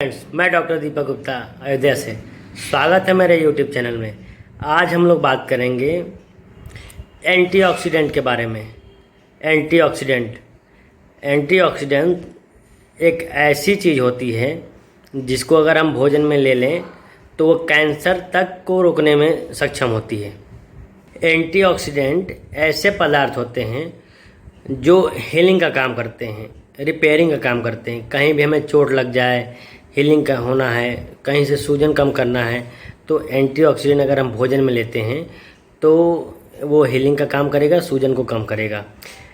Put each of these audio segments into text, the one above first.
Friends, मैं doctor Deepak Gupta Ayodhya से स्वागत है मेरे यूट्यूब चैनल में। आज हम लोग बात करेंगे एंटीऑक्सीडेंट के बारे में। एंटीऑक्सीडेंट एंटीऑक्सीडेंट एक ऐसी चीज़ होती है जिसको अगर हम भोजन में ले लें तो वो कैंसर तक को रोकने में सक्षम होती है। एंटीऑक्सीडेंट ऐसे पदार्थ होते हैं जो हीलिंग का काम करते हैं, रिपेयरिंग का काम करते हैं। कहीं भी हमें चोट लग जाए, हीलिंग का होना है, कहीं से सूजन कम करना है, तो एंटीऑक्सीडेंट अगर हम भोजन में लेते हैं तो वो हीलिंग का काम करेगा, सूजन को कम करेगा।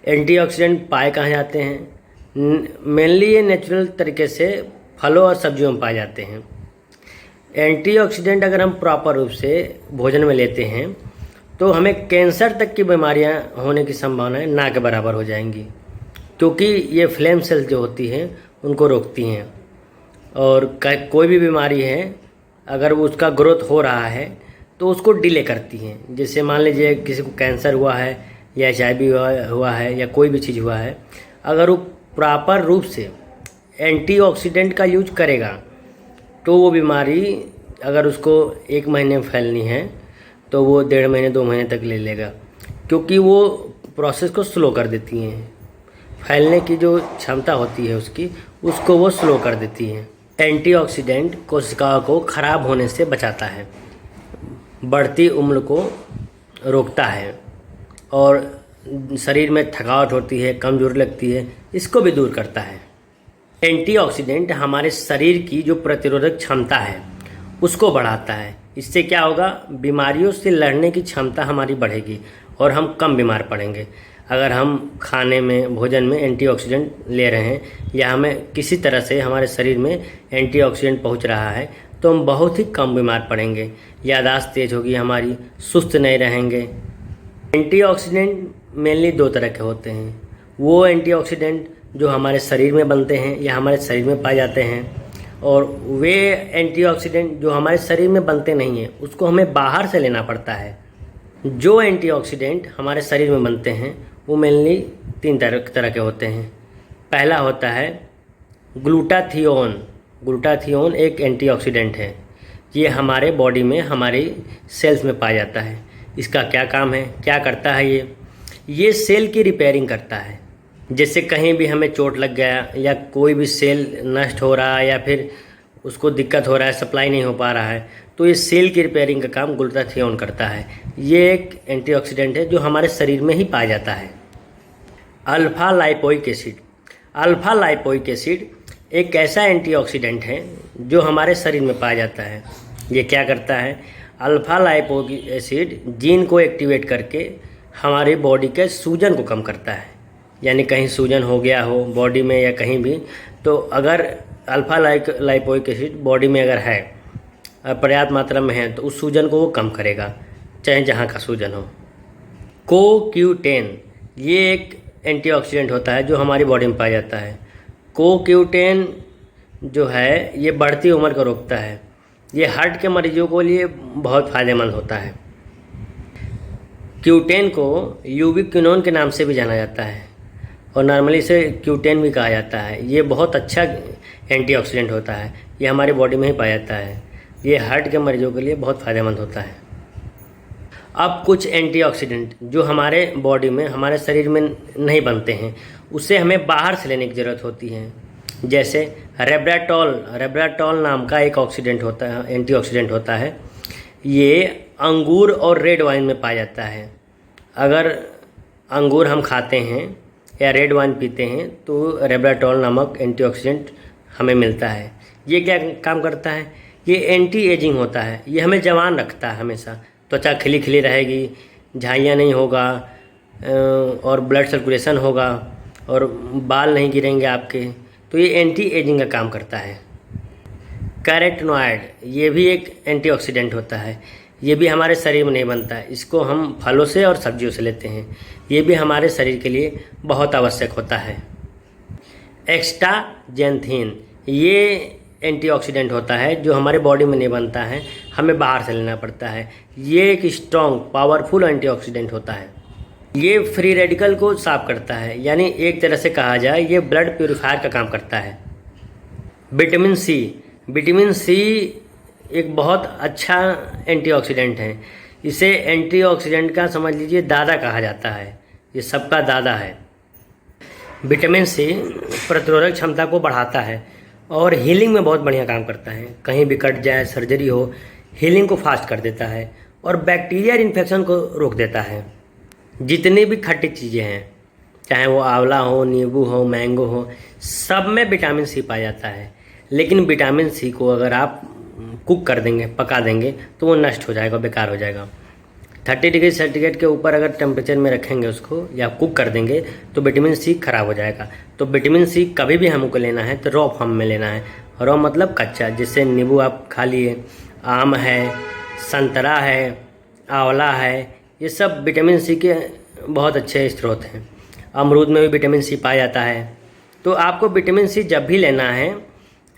एंटीऑक्सीडेंट पाए कहाँ जाते हैं? मेनली ये नेचुरल तरीके से फलों और सब्जियों में पाए जाते हैं। एंटीऑक्सीडेंट अगर हम प्रॉपर रूप से भोजन में लेते हैं तो हमें कैंसर तक की बीमारियां होने की संभावनाएं ना के बराबर हो जाएंगी, क्योंकि ये फ्लेम सेल्स जो होती हैं उनको रोकती हैं। और कोई भी बीमारी है अगर उसका ग्रोथ हो रहा है तो उसको डिले करती हैं। जैसे मान लीजिए किसी को कैंसर हुआ है या HIV हुआ है या कोई भी चीज़ हुआ है, अगर वो प्रॉपर रूप से एंटीऑक्सीडेंट का यूज करेगा तो वो बीमारी अगर उसको 1 महीने में फैलनी है तो वो 1.5 महीने 2 महीने तक ले लेगा, क्योंकि वो प्रोसेस को स्लो कर देती हैं। फैलने की जो क्षमता होती है उसको वो स्लो कर देती हैं। एंटीऑक्सीडेंट कोशिकाओं को खराब होने से बचाता है, बढ़ती उम्र को रोकता है और शरीर में थकावट होती है, कमजोरी लगती है, इसको भी दूर करता है। एंटीऑक्सीडेंट हमारे शरीर की जो प्रतिरोधक क्षमता है उसको बढ़ाता है। इससे क्या होगा? बीमारियों से लड़ने की क्षमता हमारी बढ़ेगी और हम कम बीमार पड़ेंगे। अगर हम खाने में, भोजन में एंटीऑक्सीडेंट ले रहे हैं या हमें किसी तरह से हमारे शरीर में एंटीऑक्सीडेंट पहुंच रहा है तो हम बहुत ही कम बीमार पड़ेंगे। याददाश्त तेज होगी हमारी, सुस्त नहीं रहेंगे। एंटीऑक्सीडेंट मेनली 2 तरह के होते हैं। वो एंटीऑक्सीडेंट जो हमारे शरीर में बनते हैं या हमारे शरीर में पाए जाते हैं, और वे एंटीऑक्सीडेंट जो हमारे शरीर में बनते नहीं हैं उसको हमें बाहर से लेना पड़ता है। जो एंटीऑक्सीडेंट हमारे शरीर में बनते हैं वो मेनली 3 तरह के होते हैं। पहला होता है ग्लूटाथियोन। ग्लूटाथियोन एक एंटीऑक्सीडेंट है। ये हमारे बॉडी में, हमारी सेल्स में पाया जाता है। इसका क्या काम है, क्या करता है? ये सेल की रिपेयरिंग करता है। जैसे कहीं भी हमें चोट लग गया या कोई भी सेल नष्ट हो रहा है या फिर उसको दिक्कत हो रहा है, सप्लाई नहीं हो पा रहा है, तो ये सेल की रिपेयरिंग का काम ग्लूटाथियोन करता है। ये एक एंटीऑक्सीडेंट है जो हमारे शरीर में ही पाया जाता है। Alpha lipoic acid. Alpha lipoic acid एक ऐसा एंटीऑक्सीडेंट है जो हमारे शरीर में पाया जाता है। ये क्या करता है? अल्फा लाइपोइक एसिड जीन को एक्टिवेट करके हमारी बॉडी के सूजन को कम करता है। यानी कहीं सूजन हो गया हो बॉडी में या कहीं भी, तो अगर अल्फा लाइपोइक एसिड बॉडी में अगर है, पर्याप्त मात्रा में है, तो उस सूजन को वो कम करेगा, चाहे जहाँ का सूजन हो। CoQ10 ये एक एंटीऑक्सीडेंट होता है जो हमारी बॉडी में पाया जाता है। CoQ10 जो है ये बढ़ती उम्र को रोकता है। ये हार्ट के मरीजों को लिए बहुत फ़ायदेमंद होता है। Q10 को यूबिक्विनोन के नाम से भी जाना जाता है और नॉर्मली इसे Q10 भी कहा जाता है। ये बहुत अच्छा एंटीऑक्सीडेंट होता है। ये हमारी बॉडी में ही पाया जाता है। ये हार्ट के मरीजों के लिए बहुत फ़ायदेमंद होता है। अब कुछ एंटीऑक्सीडेंट जो हमारे बॉडी में, हमारे शरीर में नहीं बनते हैं, उसे हमें बाहर से लेने की ज़रूरत होती है। जैसे रेब्राटॉल नाम का एक ऑक्सीडेंट होता है, एंटीऑक्सीडेंट होता है। ये अंगूर और रेड वाइन में पाया जाता है। अगर अंगूर हम खाते हैं या रेड वाइन पीते हैं तो रेब्राटॉल नामक एंटीऑक्सीडेंट हमें मिलता है। ये क्या काम करता है? ये एंटी एजिंग होता है। ये हमें जवान रखता है, हमेशा त्वचा खिली खिली रहेगी, झाइयाँ नहीं होगा और ब्लड सर्कुलेशन होगा और बाल नहीं गिरेंगे आपके। तो ये एंटी एजिंग का काम करता है। कैरोटीनॉइड ये भी एक एंटीऑक्सीडेंट होता है। ये भी हमारे शरीर में नहीं बनता है। इसको हम फलों से और सब्जियों से लेते हैं। ये भी हमारे शरीर के लिए बहुत आवश्यक होता है। एक्स्टाजेंथिन ये एंटीऑक्सीडेंट होता है जो हमारे बॉडी में नहीं बनता है, हमें बाहर से लेना पड़ता है। ये एक स्ट्रॉन्ग पावरफुल एंटीऑक्सीडेंट होता है। ये फ्री रेडिकल को साफ करता है, यानी एक तरह से कहा जाए ये ब्लड प्यूरिफायर का काम करता है। विटामिन सी विटामिन सी एक बहुत अच्छा एंटीऑक्सीडेंट है। इसे एंटीऑक्सीडेंट का समझ लीजिए दादा कहा जाता है, ये सबका दादा है। विटामिन सी प्रतिरोधक क्षमता को बढ़ाता है और हीलिंग में बहुत बढ़िया काम करता है। कहीं भी कट जाए, सर्जरी हो, हीलिंग को फास्ट कर देता है और बैक्टीरियल इन्फेक्शन को रोक देता है। जितनी भी खट्टी चीज़ें हैं, चाहे वो आंवला हो, नींबू हो, मैंगो हो, सब में विटामिन सी पाया जाता है। लेकिन विटामिन सी को अगर आप कुक कर देंगे, पका देंगे, तो वो नष्ट हो जाएगा, बेकार हो जाएगा। 30 डिग्री सेंटीग्रेड के ऊपर अगर टेम्परेचर में रखेंगे उसको या कुक कर देंगे तो विटामिन सी खराब हो जाएगा। तो विटामिन सी कभी भी हमको लेना है तो रॉ फॉर्म में लेना है। रॉ मतलब कच्चा, जिससे नींबू आप खा लिए, आम है, संतरा है, आंवला है, ये सब विटामिन सी के बहुत अच्छे स्रोत हैं। अमरूद में भी विटामिन सी पाया जाता है। तो आपको विटामिन सी जब भी लेना है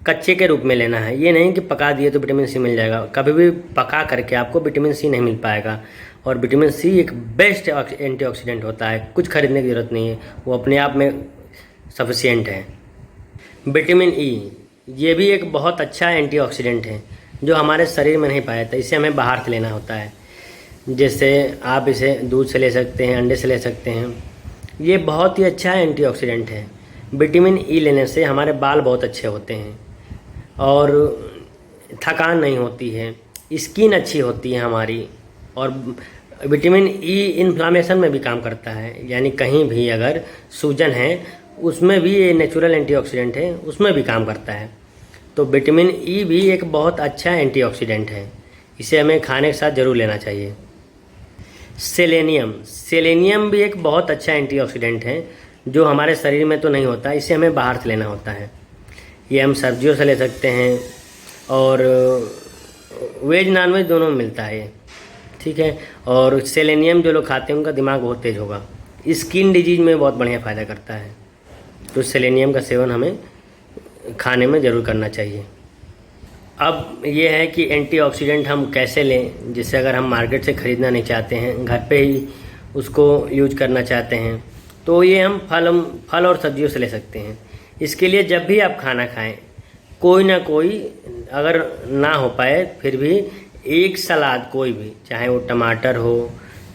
कच्चे के रूप में लेना है, ये नहीं कि पका दिए तो विटामिन सी मिल जाएगा। कभी भी पका करके आपको विटामिन सी नहीं मिल पाएगा। और विटामिन सी एक बेस्ट एंटीऑक्सीडेंट होता है, कुछ खरीदने की ज़रूरत नहीं है, वो अपने आप में सफिशिएंट है। विटामिन ई ये भी एक बहुत अच्छा एंटीऑक्सीडेंट है जो हमारे शरीर में नहीं पाया जाता, इसे हमें बाहर से लेना होता है। जैसे आप इसे दूध से ले सकते हैं, अंडे से ले सकते हैं। ये बहुत ही अच्छा एंटीऑक्सीडेंट है। विटामिन ई लेने से हमारे बाल बहुत अच्छे होते हैं और थकान नहीं होती है, स्किन अच्छी होती है हमारी। और विटामिन ई इन्फ्लामेशन में भी काम करता है, यानी कहीं भी अगर सूजन है उसमें भी ये नेचुरल एंटीऑक्सीडेंट है, उसमें भी काम करता है। तो विटामिन ई भी एक बहुत अच्छा एंटीऑक्सीडेंट है, इसे हमें खाने के साथ ज़रूर लेना चाहिए। सेलेनियम भी एक बहुत अच्छा एंटीऑक्सीडेंट है जो हमारे शरीर में तो नहीं होता, इसे हमें बाहर से लेना होता है। ये हम सब्जियों से ले सकते हैं और वेज नॉन वेज दोनों में मिलता है, ठीक है। और सेलेनियम जो लोग खाते हैं उनका दिमाग बहुत तेज होगा। स्किन डिजीज में बहुत बढ़िया फ़ायदा करता है, तो सेलेनियम का सेवन हमें खाने में ज़रूर करना चाहिए। अब ये है कि एंटीऑक्सीडेंट हम कैसे लें, जिससे अगर हम मार्केट से ख़रीदना नहीं चाहते हैं, घर पे ही उसको यूज करना चाहते हैं, तो ये हम फल और सब्जियों से ले सकते हैं। इसके लिए जब भी आप खाना खाएं, कोई ना कोई, अगर ना हो पाए फिर भी एक सलाद, कोई भी, चाहे वो टमाटर हो,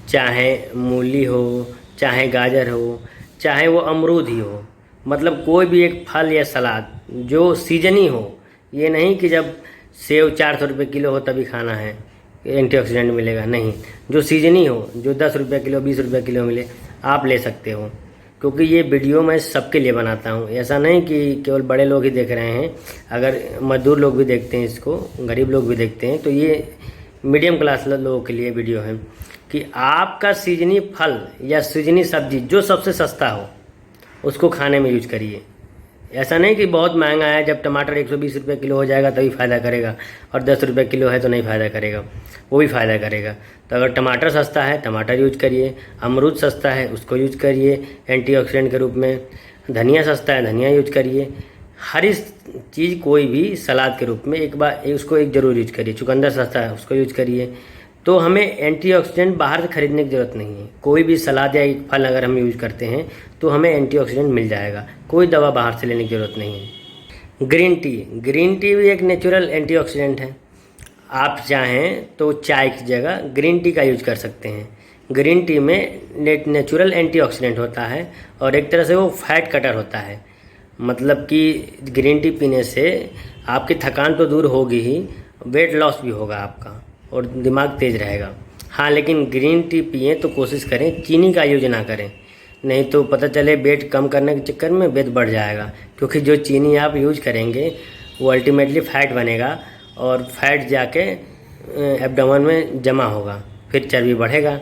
चाहे मूली हो, चाहे गाजर हो, चाहे वो अमरूद ही हो, मतलब कोई भी एक फल या सलाद जो सीजनी हो। ये नहीं कि जब सेब 400 रुपये किलो हो तभी खाना है, एंटीऑक्सीडेंट मिलेगा, नहीं। जो सीजनी हो, जो 10 रुपये किलो, 20 रुपये किलो मिले, आप ले सकते हो। क्योंकि ये वीडियो मैं सबके लिए बनाता हूँ, ऐसा नहीं कि केवल बड़े लोग ही देख रहे हैं। अगर मजदूर लोग भी देखते हैं इसको, गरीब लोग भी देखते हैं, तो ये मीडियम क्लास लोगों के लिए वीडियो है कि आपका सीजनी फल या सीजनी सब्जी जो सबसे सस्ता हो उसको खाने में यूज करिए। ऐसा नहीं कि बहुत महंगा है, जब टमाटर 120 रुपये किलो हो जाएगा तभी फ़ायदा करेगा, और 10 रुपये किलो है तो नहीं फ़ायदा करेगा, वो भी फ़ायदा करेगा। तो अगर टमाटर सस्ता है, टमाटर यूज करिए। अमरूद सस्ता है, उसको यूज करिए एंटीऑक्सीडेंट के रूप में। धनिया सस्ता है, धनिया यूज करिए। हर चीज़ कोई भी सलाद के रूप में एक बार उसको एक ज़रूर यूज करिए। चुकंदर सस्ता है, उसको यूज करिए। तो हमें एंटीऑक्सीडेंट बाहर से खरीदने की ज़रूरत नहीं है। कोई भी सलाद या एक फल अगर हम यूज करते हैं तो हमें एंटीऑक्सीडेंट मिल जाएगा, कोई दवा बाहर से लेने की ज़रूरत नहीं है। ग्रीन टी भी एक नेचुरल एंटीऑक्सीडेंट है। आप चाहें तो चाय की जगह ग्रीन टी का यूज कर सकते हैं। ग्रीन टी में नेचुरल एंटीऑक्सीडेंट होता है और एक तरह से वो फैट कटर होता है। मतलब कि ग्रीन टी पीने से आपकी थकान तो दूर होगी ही, वेट लॉस भी होगा आपका और दिमाग तेज रहेगा। हाँ, लेकिन ग्रीन टी पिए तो कोशिश करें चीनी का यूज ना करें, नहीं तो पता चले वेट कम करने के चक्कर में वेट बढ़ जाएगा। क्योंकि जो चीनी आप यूज करेंगे वो अल्टीमेटली फैट बनेगा और फैट जाके एब्डोमेन में जमा होगा, फिर चर्बी बढ़ेगा।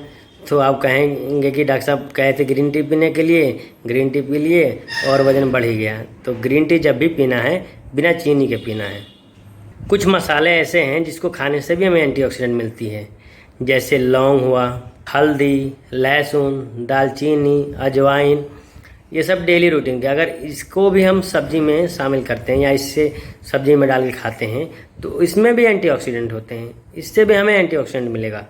तो आप कहेंगे कि डॉक्टर साहब कहे थे ग्रीन टी पीने के लिए, ग्रीन टी पी लिए और वज़न बढ़ ही गया। तो ग्रीन टी जब भी पीना है बिना चीनी के पीना है। कुछ मसाले ऐसे हैं जिसको खाने से भी हमें एंटीऑक्सीडेंट मिलती है, जैसे लौंग हुआ, हल्दी, लहसुन, दालचीनी, अजवाइन, ये सब डेली रूटीन के। अगर इसको भी हम सब्जी में शामिल करते हैं या इससे सब्जी में डाल के खाते हैं तो इसमें भी एंटीऑक्सीडेंट होते हैं, इससे भी हमें एंटीऑक्सीडेंट मिलेगा।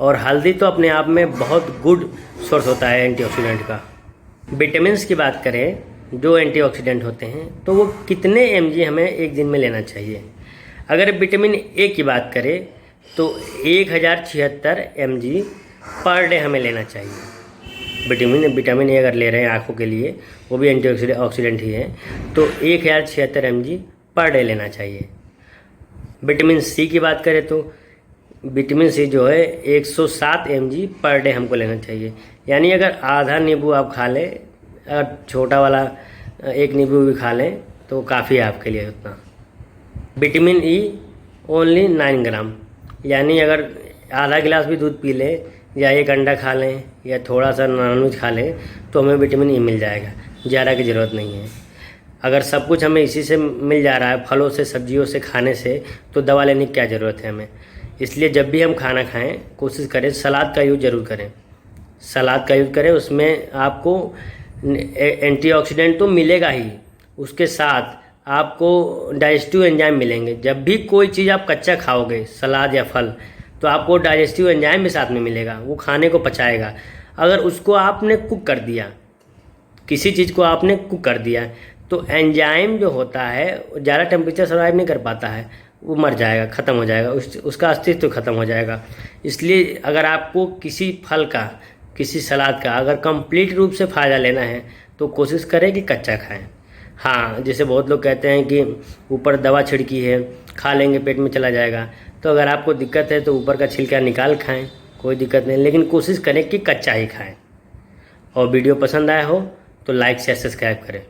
और हल्दी तो अपने आप में बहुत गुड सोर्स होता है एंटीऑक्सीडेंट का। विटामिन्स की बात करें जो एंटीऑक्सीडेंट होते हैं तो वो कितने mg हमें एक दिन में लेना चाहिए। अगर विटामिन ए की बात करें तो 1076 mg पर डे हमें लेना चाहिए। विटामिन ए अगर ले रहे हैं आँखों के लिए, वो भी एंटीऑक्सीडेंट ही है, तो 1076 mg पर डे लेना चाहिए। विटामिन सी की बात करें तो विटामिन सी जो है 107 mg पर डे हमको लेना चाहिए। यानी अगर आधा नींबू आप खा लें, अगर छोटा वाला एक नींबू भी खा लें तो काफ़ी है आपके लिए उतना। विटामिन ई ओनली 9 ग्राम, यानी अगर आधा गिलास भी दूध पी लें या एक अंडा खा लें या थोड़ा सा नॉनवेज खा लें तो हमें विटामिन ई मिल जाएगा, ज़्यादा की ज़रूरत नहीं है। अगर सब कुछ हमें इसी से मिल जा रहा है, फलों से, सब्जियों से, खाने से, तो दवा लेने की क्या ज़रूरत है हमें। इसलिए जब भी हम खाना खाएं कोशिश करें सलाद का यूज़ ज़रूर करें। सलाद का यूज़ करें, उसमें आपको एंटीऑक्सीडेंट तो मिलेगा ही, उसके साथ आपको डाइजेस्टिव एंजाइम मिलेंगे। जब भी कोई चीज़ आप कच्चा खाओगे, सलाद या फल, तो आपको डाइजेस्टिव एंजाइम भी साथ में मिलेगा, वो खाने को पचाएगा। अगर उसको आपने कुक कर दिया, किसी चीज़ को आपने कुक कर दिया, तो एंजाइम जो होता है ज़्यादा टेम्परेचर सर्वाइव नहीं कर पाता है, वो मर जाएगा, ख़त्म हो जाएगा, उसका अस्तित्व ख़त्म हो जाएगा। इसलिए अगर आपको किसी फल का, किसी सलाद का अगर कंप्लीट रूप से फ़ायदा लेना है तो कोशिश करें कि कच्चा खाएं। हाँ, जैसे बहुत लोग कहते हैं कि ऊपर दवा छिड़की है, खा लेंगे पेट में चला जाएगा, तो अगर आपको दिक्कत है तो ऊपर का छिलका निकाल खाएं, कोई दिक्कत नहीं, लेकिन कोशिश करें कि कच्चा ही खाएं। और वीडियो पसंद आया हो तो लाइक शेयर सब्सक्राइब करें।